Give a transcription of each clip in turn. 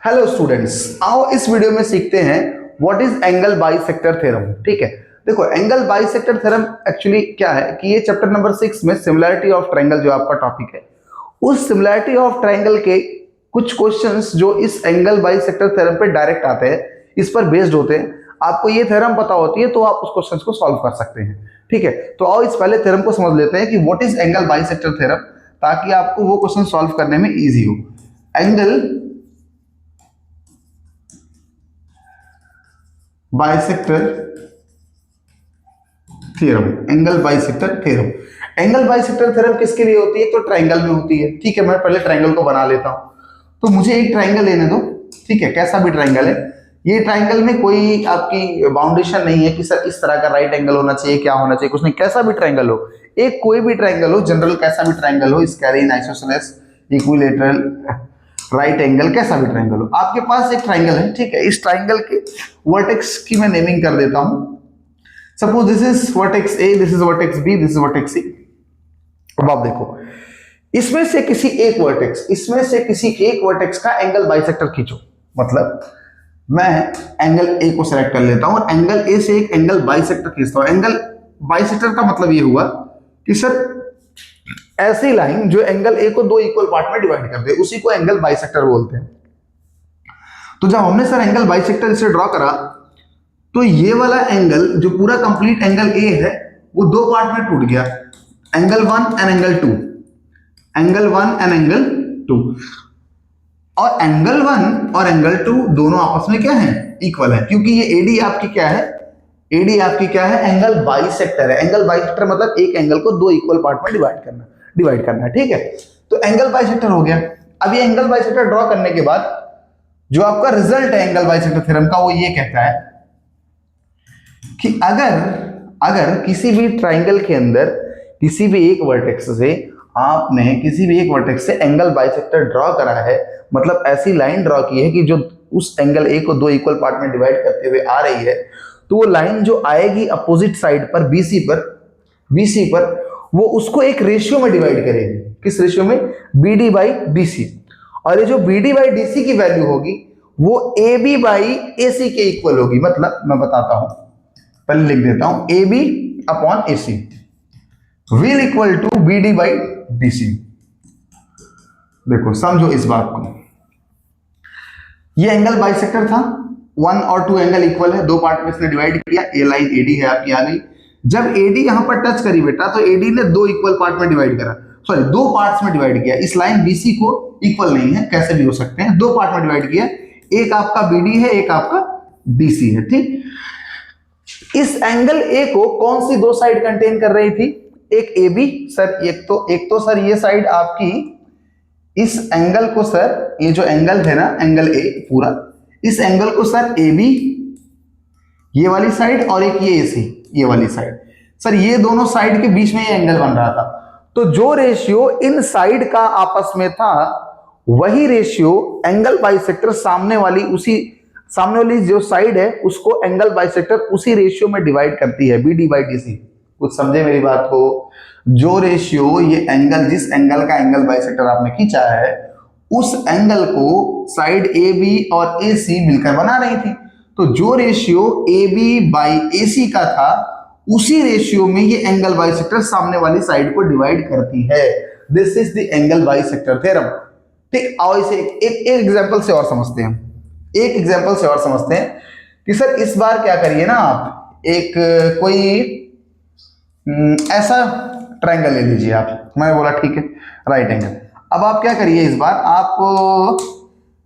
Hello students, आओ इस video में सीखते हैं what is angle bisector theorem. ठीक है, देखो एंगल बाइसेक्टर थ्योरम एक्चुअली क्या है कि ये चैप्टर नंबर 6 में सिमिलैरिटी ऑफ ट्रायंगल जो आपका टॉपिक है, उस सिमिलैरिटी ऑफ ट्रायंगल के कुछ क्वेश्चंस जो इस एंगल बाइसेक्टर थ्योरम पे डायरेक्ट आते हैं, इस पर बेस्ड होते हैं। आपको ये थ्योरम पता होती है तो आप उस क्वेश्चंस को सॉल्व कर सकते हैं। ठीक है, तो आओ इस पहले थ्योरम को समझ लेते हैं कि what is angle bisector theorem, ताकि आपको वो क्वेश्चन सॉल्व करने में इजी हो। Angle bisector theorem, angle bisector theorem. Angle bisector theorem किसके लिए होती है? तो ट्रायंगल में होती है। ठीक है, मैं पहले ट्रायंगल को बना लेता हूं। तो मुझे एक ट्रायंगल लेने दो। ठीक है, कैसा भी ट्रायंगल है। ये ट्रायंगल में कोई आपकी बाउंडेशन नहीं है कि सर इस तरह का राइट एंगल होना चाहिए, क्या होना चाहिए, कुछ नहीं। कैसा भी ट्रायंगल हो, एक कोई भी ट्रायंगल हो, जनरल कैसा भी ट्रायंगल हो, square, isosceles, equilateral, right angle, कैसा भी ट्रायंगल हो, आपके पास एक ट्रायंगल है। ठीक है, इस ट्रायंगल के वर्टेक्स की मैं नेमिंग कर देता हूं। Suppose this is vertex A, this is vertex B, this is vertex C. अब आप देखो, इसमें से किसी एक वर्टेक्स का एंगल बाइसेक्टर खींचो। मतलब मैं एंगल ए को सिलेक्ट कर लेता हूं और एंगल ए से एक एंगल बाइसेक्टर खींचता हूं। एंगल बाइसेक्टर का मतलब ये हुआ कि सर ऐसी लाइन जो एंगल ए को दो इक्वल पार्ट में डिवाइड कर दे, उसी को एंगल बाइसेक्टर बोलते हैं। तो जब हमने सर एंगल बाइसेक्टर इसे ड्रॉ करा, तो ये वाला एंगल जो पूरा कंप्लीट एंगल ए है, वो दो पार्ट में टूट गया, angle 1 and angle 2, angle 1 and angle 2। और एंगल 1 और एंगल 2 दोनों आपस में क्या है? इक्वल है, क्योंकि ये एडी आपकी क्या है? एडी आपकी क्या है? एंगल बाइसेक्टर है। एंगल बाइसेक्टर मतलब एक एंगल को दो इक्वल पार्ट में डिवाइड करना। ठीक है, तो एंगल बाइसेक्टर हो गया। अब ये एंगल बाइसेक्टर ड्रॉ करने के बाद जो आपका रिजल्ट है एंगल बाइसेक्टर थ्योरम का, वो ये कहता है कि अगर किसी भी ट्रायंगल के अंदर किसी भी एक वर्टेक्स से एंगल बाइसेक्टर ड्रॉ करा है, मतलब ऐसी लाइन ड्रॉ की है कि जो उस एंगल ए को दो इक्वल पार्ट में डिवाइड करते हुए आ रही है, तो वो लाइन जो आएगी अपोजिट साइड पर BC पर वो उसको एक रेशियो में डिवाइड करेगी। किस रेशियो में? BD by DC। और ये जो BD बाई DC की वैल्यू होगी वो AB बाई AC के इक्वल होगी। मतलब मैं बताता हूं, पहले लिख देता हूं, AB upon AC will equal to BD by DC। देखो समझो इस बात को, ये एंगल बाइसेक्टर था, 1 और 2 एंगल इक्वल है, दो पार्ट में इसने डिवाइड किया। ए लाइन AD है आपकी आ गई। जब AD यहां पर टच करी बेटा, तो AD ने दो इक्वल पार्ट में डिवाइड करा, सॉरी दो पार्ट्स में डिवाइड किया। इस लाइन BC को इक्वल नहीं है, कैसे भी हो सकते हैं, दो पार्ट में डिवाइड किया। एक आपका BD है, एक आपका DC है। ठीक, इस एंगल A को कौन सी दो साइड कंटेन कर रही थी? एक AB सर, एक तो सर ये साइड आपकी, इस एंगल को सर, ये जो एंगल है ना एंगल A पूरा, इस एंगल को सर AB ये वाली साइड, और एक ये AC ये वाली साइड। सर ये दोनों साइड के बीच में ये एंगल बन रहा था। तो जो रेशियो इन साइड का आपस में था, वही रेशियो एंगल बाइसेक्टर सामने वाली जो साइड है उसको एंगल बाइसेक्टर उसी रेशियो में डिवाइड करती है, BD बाई DC। कुछ समझे मेरी बात को? जो रेशियो ये एंगल, जिस एंगल का एंगल बाइसेक्टर आपने खींचा है, उस एंगल को साइड AB और AC मिलकर बना रही थी। तो जो रेशियो AB बाई AC का था, उसी रेशियो में ये एंगल बाइसेक्टर सामने वाली साइड को डिवाइड करती है। This is the angle bisector theorem. ठीक, आओ इसे एक एग्जांपल से और समझते हैं। कि सर इस बार क्या करिए ना, आप एक कोई ऐसा ट्रायंगल ले लीजिए आप। मैंने बोला ठीक है, राइट एंगल। अब आप क्या करिए, इस बार आप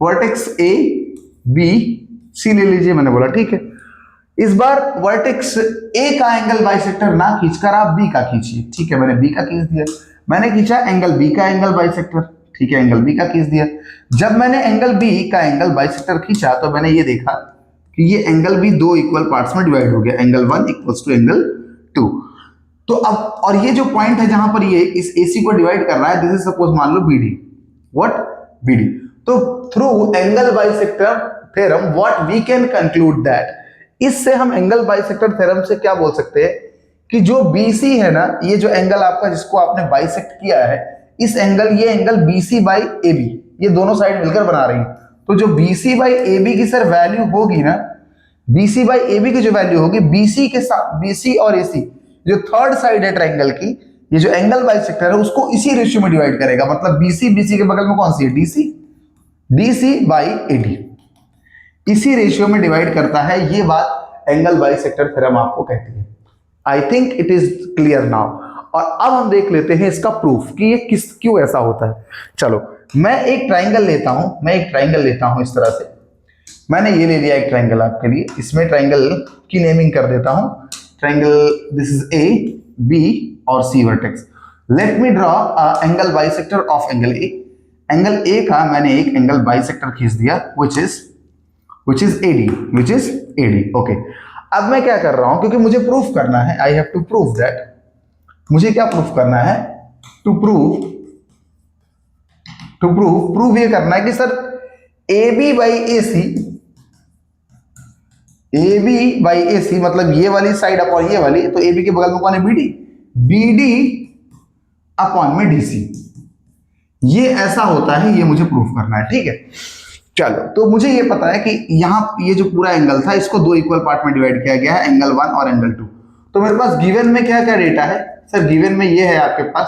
वर्टेक्स A B C ले लीजिए। मैंने बोला ठीक है। इस बार वर्टेक्स A का एंगल बाइसेक्टर ना खींचकर आप B का खींचिए। ठीक है, मैंने B का खींच दिया। मैंने खींचा एंगल B का एंगल बाइसेक्टर। ठीक है, एंगल B का खींच दिया। जब मैंने एंगल B का एंगल बाइसेक्टर खींचा, तो मैंने ये देखा कि ये एंगल भी दो इक्वल पार्ट्स में डिवाइड हो गया, एंगल 1 इक्वल्स टू एंगल 2। तो अब, और ये जो पॉइंट है जहां पर ये इस AC को डिवाइड कर रहा है, दिस इज सपोज मान लो BD। व्हाट? BD। तो through angle bisector theorem what we can conclude that, इससे हम एंगल बाइसेक्टर थ्योरम से क्या बोल सकते हैं कि जो BC है ना, ये जो एंगल आपका जिसको आपने बाइसेक्ट किया है, इस एंगल, ये एंगल BC बाई AB, ये दोनों साइड मिलकर बना रही है। तो जो BC बाई AB की सर वैल्यू होगी ना, BC बाई AB की जो वैल्यू होगी, BC के साथ BC और AC जो थर्ड साइड है ट्राइंगल की, ये जो एंगल बाइसेक्टर है उसको इसी रेशियो में डिवाइड करेगा। मतलब BC के बगल में कौन सी है, DC बाई AD, इसी रेशियो में डिवाइड करता है। ये बात एंगल बाइसेक्टर थ्योरम आपको कहती है। I think it is clear now. और अब हम देख लेते हैं इसका प्रूफ कि ये क्यों ऐसा होता है। चलो मैं एक ट्राइंगल लेता हूं, इस तरह से मैंने ये ले लिया एक ट्राइंगल आपके लिए। इसमें ट्राइंगल की नेमिंग कर देता हूं, triangle this is A, B और C vertex. Let me draw angle bisector of angle A। Angle A का मैंने एक एंगल बाइसेक्टर खींच दिया which is AD। ओके, अब मैं क्या कर रहा हूं, क्योंकि मुझे प्रूफ करना है, I have to prove that, मुझे क्या प्रूफ करना है, टू प्रूव ये करना है कि सर AB बाई AC मतलब ये वाली साइड अपॉन ये वाली, तो AB के बगल में कौन है, BD अपॉन में DC। ये ऐसा होता है, ये मुझे प्रूफ करना है, ठीक है। चलो, तो मुझे ये पता है कि यहाँ ये जो पूरा एंगल था इसको दो इक्वल पार्ट में डिवाइड किया गया है, एंगल 1 और एंगल 2। तो मेरे पास गिवन में क्या क्या डेटा है सर, गिवन में ये है आपके पास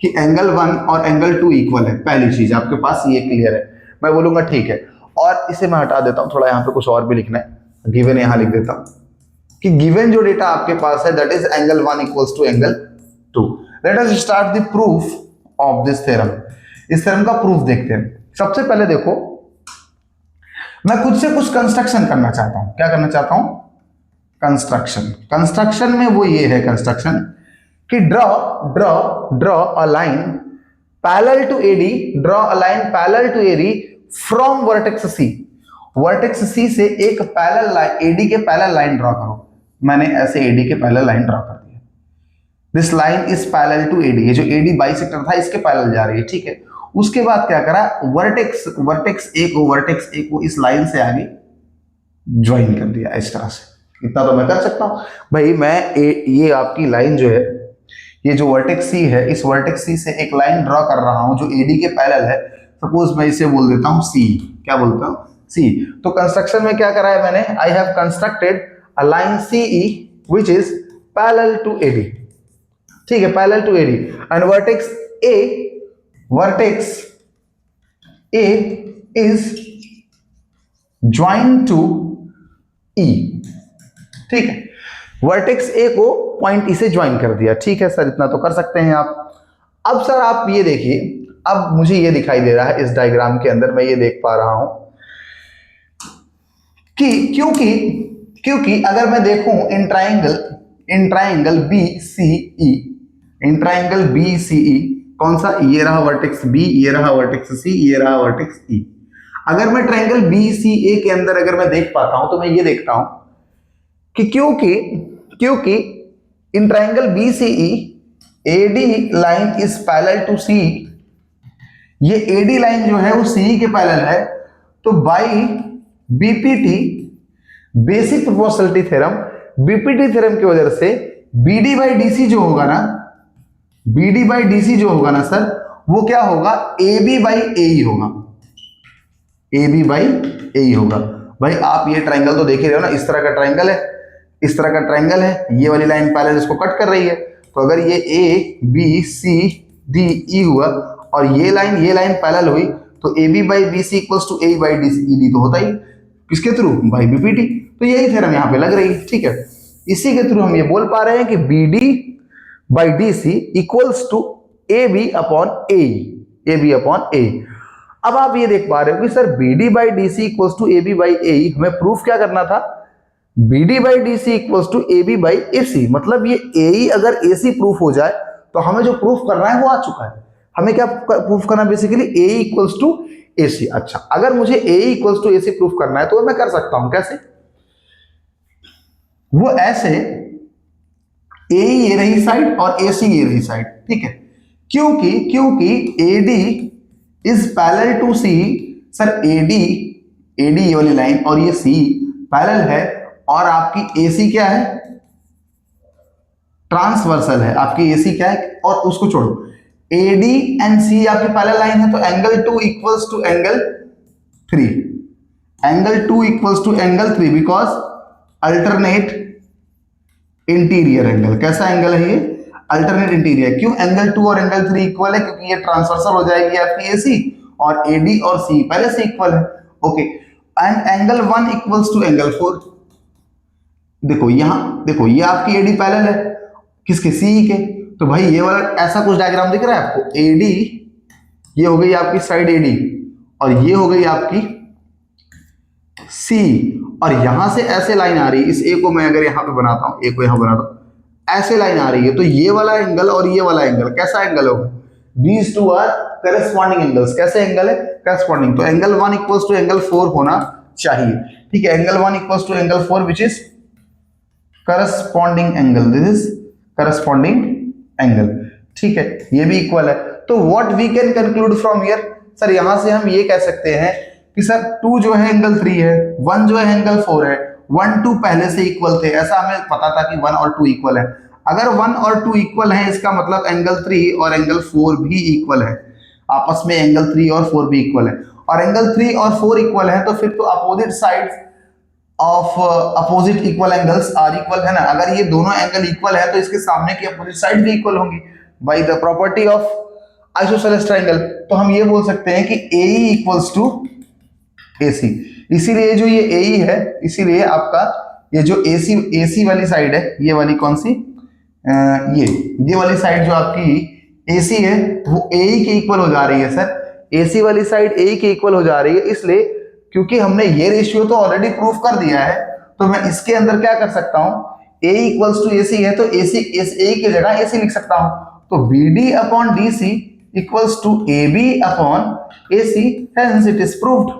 कि एंगल 1 और एंगल 2 इक्वल है। पहली चीज आपके पास ये क्लियर है। मैं बोलूंगा ठीक है, और इसे मैं हटा देता हूं, थोड़ा यहाँ पे कुछ और भी लिखना है, गिवन यहाँ लिख देता हूं कि गिवन जो डेटा आपके पास है that is angle 1 equals to angle 2। Let us start the proof of this theorem. इस थ्योरम का प्रूफ देखते हैं। सबसे पहले देखो, मैं खुद से कुछ कंस्ट्रक्शन करना चाहता हूं। क्या करना चाहता हूं, कंस्ट्रक्शन में वो ये है कंस्ट्रक्शन कि draw a line parallel to AD, draw a line parallel to AD from vertex C। Vertex C से एक पैरेलल लाइन, AD के पैरेलल लाइन ड्रॉ करो। मैंने ऐसे AD के पैरेलल लाइन ड्रॉ कर दिया। This line is parallel to AD। ये जो AD बाइसेक्टर था इसके पैरेलल जा रही है, ठीक है। उसके बाद क्या करा, वर्टेक्स A को इस लाइन से आगे ज्वाइन कर दिया इस तरह से। इतना तो मैं कर सकता हूं भाई। ये आपकी लाइन जो है, ये जो वर्टेक्स C है, इस वर्टेक्स C से एक लाइन ड्रॉ कर रहा हूं जो AD के पैरेलल है। सपोज मैं इसे बोल देता हूं C। क्या बोलता हूं, C। तो कंस्ट्रक्शन में क्या करा है मैंने, I have constructed a line CE which is parallel to AD, ठीक है, parallel to AD। And vertex A is joined to E, ठीक है। वर्टेक्स A को पॉइंट E से ज्वाइन कर दिया, ठीक है सर, इतना तो कर सकते हैं आप। अब सर आप ये देखिए, अब मुझे ये दिखाई दे रहा है इस डायग्राम के अंदर, मैं ये देख पा रहा हूं कि क्योंकि अगर मैं देखूं इन ट्राइंगल BCE, कौन सा, ये रहा वर्टेक्स B, ये रहा वर्टेक्स C, ये रहा वर्टेक्स E। अगर मैं ट्राइंगल BCA के अंदर अगर मैं देख पाता हूं तो मैं ये देखता हूं कि क्योंकि in triangle BCE AD line is parallel to C, ये AD लाइन जो है वो CE के पैरेलल है, तो by BPT basic proportionality theorem, BPT theorem की वजह से BD बाई DC जो होगा ना सर, वो क्या होगा, AB बाई AE होगा, AB बाई AE होगा। भाई आप ये ट्राइंगल तो देख ही रहे हो ना, इस तरह का ट्राइंगल है, ये वाली लाइन पैरेलल इसको कट कर रही है। तो अगर ये ABCDE हुआ और ये लाइन पैरेलल हुई तो AB by BC equals to AE by DD तो होता ही, किसके थ्रू, बाई BPT। तो यही थ्योरम यहाँ पे लग रही है, ठीक है। इसी के थ्रू हम ये बोल पा रहे हैं कि BD by DC equals to AB upon AE। अब आप ये देख पा रहे हो कि sir BD by DC equals to AB by AE, हमें प्रूफ क्या करना था, BD by DC equals to AB by AC। मतलब ये AE अगर AC प्रूफ हो जाए तो हमें जो प्रूफ करना है वो आ चुका है। हमें क्या प्रूफ करना है, basically AE equals to AC। अच्छा, अगर मुझे AE equals to AC proof करना है तो मैं कर सकता हूं, कैसे, वो ऐसे, AE ये रही साइड और AC ये रही साइड, ठीक है। क्योंकि AD is parallel to C, sir AD ये वाली लाइन और ये C पैरेलल है, और आपकी AC क्या है, ट्रांसवर्सल है। आपकी AC क्या है, और उसको छोड़ो, AD एंड C आपकी पैरेलल लाइन है, तो angle 2 equals to angle 3, angle 2 equals to angle 3 because alternate interior angle. कैसा एंगल है ये? Alternate interior. क्यों एंगल 2 और एंगल 3 इक्वल है? क्योंकि ये ट्रांसवर्सल हो जाएगी आपकी AC और AD और C पहले से इक्वल है। Okay, and angle 1 equals to angle 4। देखो यहां, देखो ये आपकी AD पैरेलल है किसके? CE के। तो भाई ये वाला ऐसा कुछ डायग्राम दिख रहा है आपको? AD, ये हो गई आपकी साइड AD और ये हो गई आपकी C, और यहां से ऐसे लाइन आ रही है। इस A को मैं अगर यहां पे बनाता हूं, A को यहां बनाता हूं, ऐसे लाइन आ रही है, तो ये वाला एंगल और ये वाला एंगल कैसा एंगल होगा? These two are corresponding angles। कैसे एंगल है? करस्पॉन्डिंग। तो एंगल 1 इक्वल्स टू एंगल 4 होना चाहिए। ठीक है, angle 1 equals to angle 4 which is corresponding angle. This is corresponding angle. ठीक है, ये भी इक्वल है। तो what we can conclude from here? Sir यहां से हम ये कह सकते हैं कि सर 2 जो है एंगल 3 है, 1 जो है एंगल 4 है, 1 2 पहले से इक्वल थे, ऐसा हमें पता था कि 1 और 2 इक्वल है। अगर 1 और 2 इक्वल है, इसका मतलब एंगल 3 और एंगल 4 भी इक्वल है, आपस में एंगल 3 और 4 भी इक्वल है। और एंगल 3 और 4 इक्वल है तो फिर तो opposite sides of opposite equal angles are equal, है ना। अगर ये दोनों एंगल इक्वल है तो इसके सामने की अपोजिट साइड भी इक्वल होंगी by the property of isosceles triangle. तो हम ये बोल सकते हैं कि AE इक्वल्स टू AC। इसीलिए जो ये AE है, इसीलिए आपका ये जो AC वाली साइड है, ये वाली कौन सी, ये वाली साइड जो आपकी AC है वो AE के इक्वल हो जा रही है। सर AC वाली साइड AE के इक्वल हो जा रही है, इसलिए क्योंकि हमने ये रेशियो तो ऑलरेडी प्रूफ कर दिया है, तो मैं इसके अंदर क्या कर सकता हूं, AE इक्वल्स टू AC है तो AE की जगह AC लिख सकता हूं। तो BD upon DC equals to AB upon AC, hence it is proved.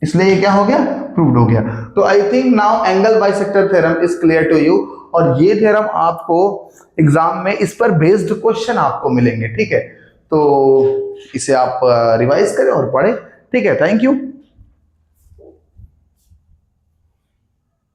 इसलिए ये क्या हो गया? प्रूव्ड हो गया। तो I think now angle bisector theorem is clear to you. और ये थ्योरम आपको एग्जाम में इस पर बेस्ड क्वेश्चन आपको मिलेंगे। ठीक है, तो इसे आप रिवाइज करें और पढ़ें। ठीक है, थैंक यू।